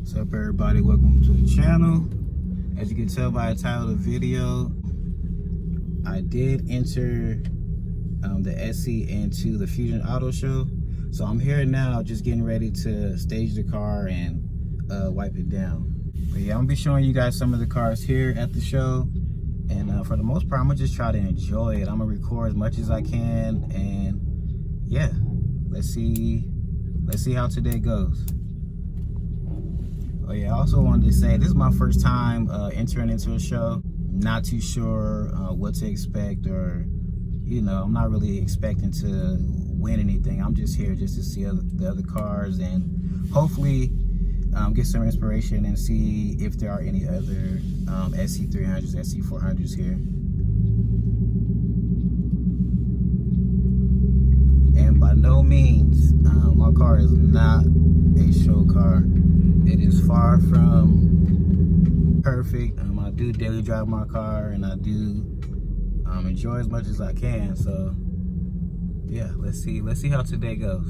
What's up, everybody? Welcome to the channel. As you can tell by the title of the video, I did enter the SC into the Fusion Auto Show. So I'm here now just getting ready to stage the car and wipe it down. But yeah, I'm gonna be showing you guys some of the cars here at the show. And for the most part, I'm gonna just try to enjoy it. I'm gonna record as much as I can, and yeah, let's see how today goes. Oh yeah, I also wanted to say this is my first time entering into a show. Not too sure what to expect, or I'm not really expecting to win anything. I'm just here just to see the other cars and hopefully get some inspiration and see if there are any other Sc400s, Sc400s here. And by no means, my car is not a show car. It is far from perfect. I do daily drive my car, and I do enjoy as much as I can. So yeah, let's see how today goes.